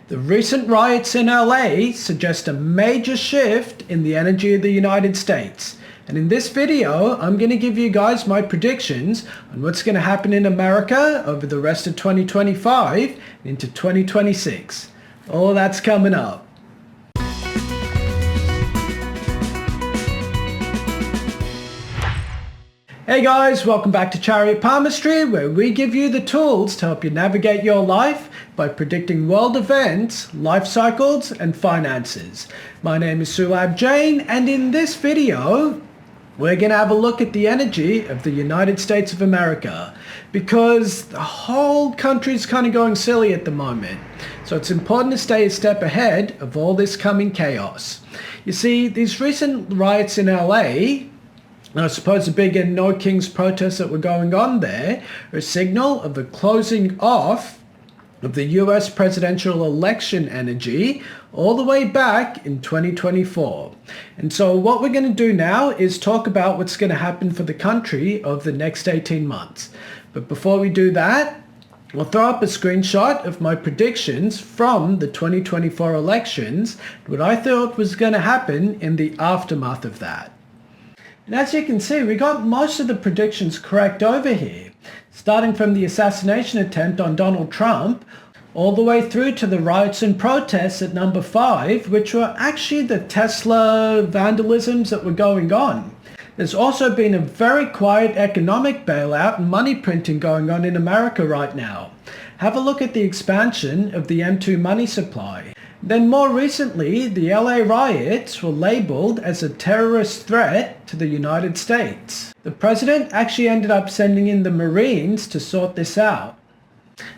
The recent riots in LA suggest a major shift in the energy of the United States. And in this video, I'm going to give you guys my predictions on what's going to happen in America over the rest of 2025 and into 2026. All that's coming up. Hey guys, welcome back to Chariot Palmistry, where we give you the tools to help you navigate your life by predicting world events, life cycles, and finances. My name is Sulabh Jain, and in this video, we're going to have a look at the energy of the United States of America, because the whole country's kind of going silly at the moment. So it's important to stay a step ahead of all this coming chaos. You see, these recent riots in LA, and I suppose the big and No Kings protests that were going on there, are a signal of the closing off of the US presidential election energy all the way back in 2024. And so what we're going to do now is talk about what's going to happen for the country over the next 18 months. But before we do that, I'll throw up a screenshot of my predictions from the 2024 elections, what I thought was going to happen in the aftermath of that. And as you can see, we got most of the predictions correct over here, starting from the assassination attempt on Donald Trump, all the way through to the riots and protests at number 5, which were actually the Tesla vandalisms that were going on. There's also been a very quiet economic bailout and money printing going on in America right now. Have a look at the expansion of the M2 money supply. Then more recently, the LA riots were labeled as a terrorist threat to the United States. The president actually ended up sending in the Marines to sort this out.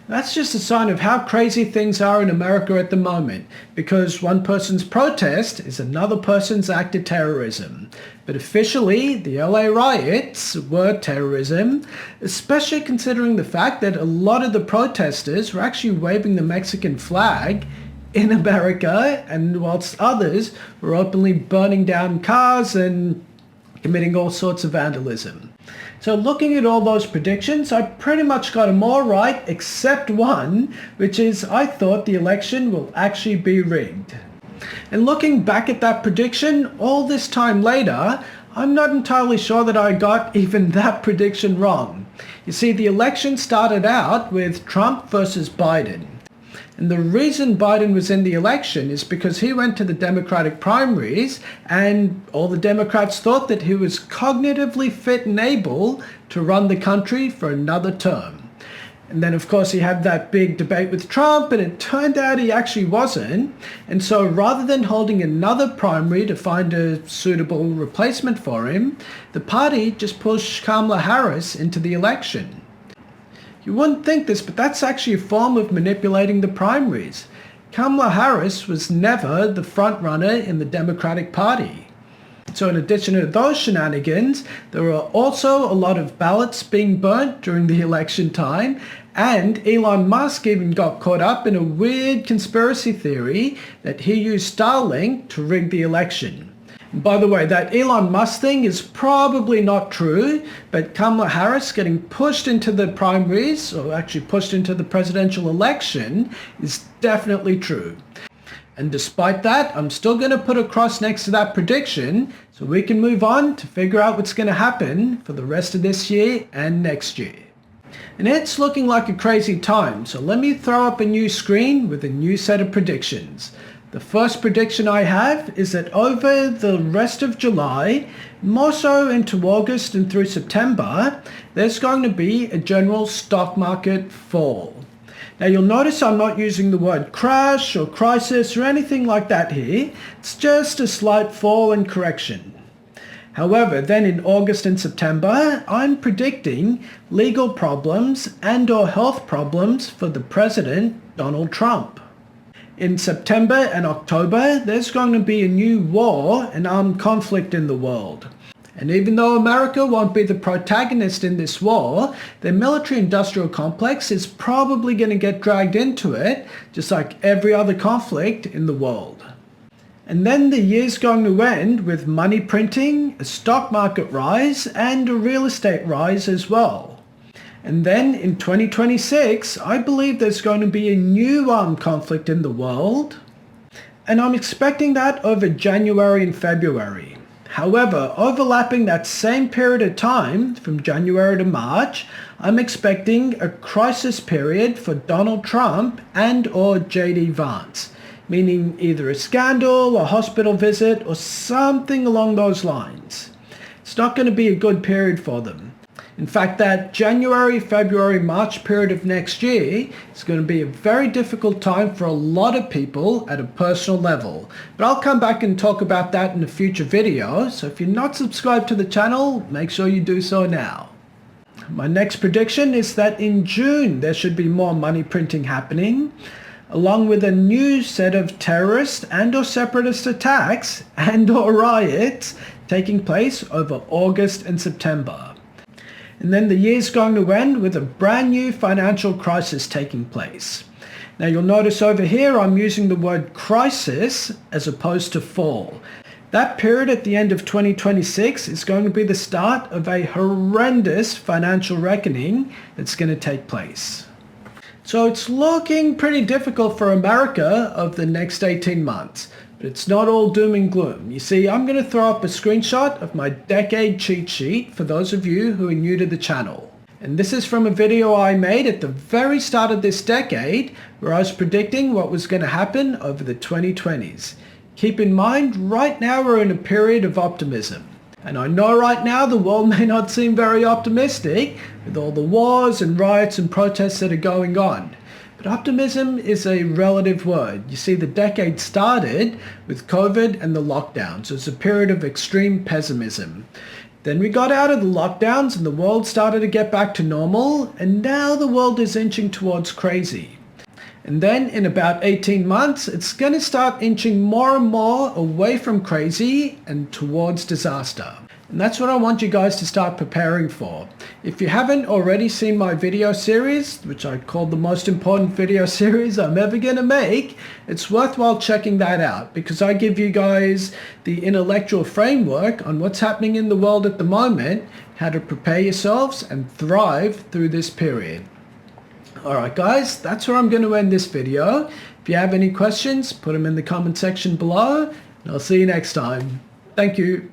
That's just a sign of how crazy things are in America at the moment, because one person's protest is another person's act of terrorism. But officially, the LA riots were terrorism, especially considering the fact that a lot of the protesters were actually waving the Mexican flag in America, and whilst others were openly burning down cars and committing all sorts of vandalism. So looking at all those predictions, I pretty much got them all right except one, which is I thought the election will actually be rigged. And looking back at that prediction all this time later, I'm not entirely sure that I got even that prediction wrong. You see, the election started out with Trump versus Biden. And the reason Biden was in the election is because he went to the Democratic primaries and all the Democrats thought that he was cognitively fit and able to run the country for another term. And then, of course, he had that big debate with Trump, and it turned out he actually wasn't. And so rather than holding another primary to find a suitable replacement for him, the party just pushed Kamala Harris into the election. You wouldn't think this, but that's actually a form of manipulating the primaries. Kamala Harris was never the front runner in the Democratic Party. So in addition to those shenanigans, there were also a lot of ballots being burnt during the election time, and Elon Musk even got caught up in a weird conspiracy theory that he used Starlink to rig the election. By the way, that Elon Musk thing is probably not true, but Kamala Harris getting pushed into the primaries, or actually pushed into the presidential election, is definitely true. And despite that, I'm still going to put a cross next to that prediction so we can move on to figure out what's going to happen for the rest of this year and next year. And it's looking like a crazy time, so let me throw up a new screen with a new set of predictions. The first prediction I have is that over the rest of July, more so into August and through September, there's going to be a general stock market fall. Now you'll notice I'm not using the word crash or crisis or anything like that here. It's just a slight fall and correction. However, then in August and September, I'm predicting legal problems and/or health problems for the president, Donald Trump. In September and October, there's going to be a new war and armed conflict in the world. And even though America won't be the protagonist in this war, their military-industrial complex is probably going to get dragged into it, just like every other conflict in the world. And then the year's going to end with money printing, a stock market rise, and a real estate rise as well. And then in 2026, I believe there's going to be a new armed conflict in the world. And I'm expecting that over January and February. However, overlapping that same period of time, from January to March, I'm expecting a crisis period for Donald Trump and or J.D. Vance, meaning either a scandal, a hospital visit, or something along those lines. It's not going to be a good period for them. In fact, that January, February, March period of next year is going to be a very difficult time for a lot of people at a personal level. But I'll come back and talk about that in a future video. So if you're not subscribed to the channel, make sure you do so now. My next prediction is that in June there should be more money printing happening, along with a new set of terrorist and or separatist attacks and or riots taking place over August and September. And then the year's going to end with a brand new financial crisis taking place. Now you'll notice over here I'm using the word crisis as opposed to fall. That period at the end of 2026 is going to be the start of a horrendous financial reckoning that's going to take place. So it's looking pretty difficult for America over the next 18 months. But it's not all doom and gloom. You see, I'm going to throw up a screenshot of my decade cheat sheet for those of you who are new to the channel. And this is from a video I made at the very start of this decade where I was predicting what was going to happen over the 2020s. Keep in mind, right now we're in a period of optimism. And I know right now the world may not seem very optimistic with all the wars and riots and protests that are going on. But optimism is a relative word. You see, the decade started with COVID and the lockdowns. So it's a period of extreme pessimism. Then we got out of the lockdowns and the world started to get back to normal. And now the world is inching towards crazy. And then in about 18 months, it's going to start inching more and more away from crazy and towards disaster. And that's what I want you guys to start preparing for. If you haven't already seen my video series, which I call the most important video series I'm ever going to make, it's worthwhile checking that out because I give you guys the intellectual framework on what's happening in the world at the moment, how to prepare yourselves and thrive through this period. Alright guys, that's where I'm going to end this video. If you have any questions, put them in the comment section below, and I'll see you next time. Thank you.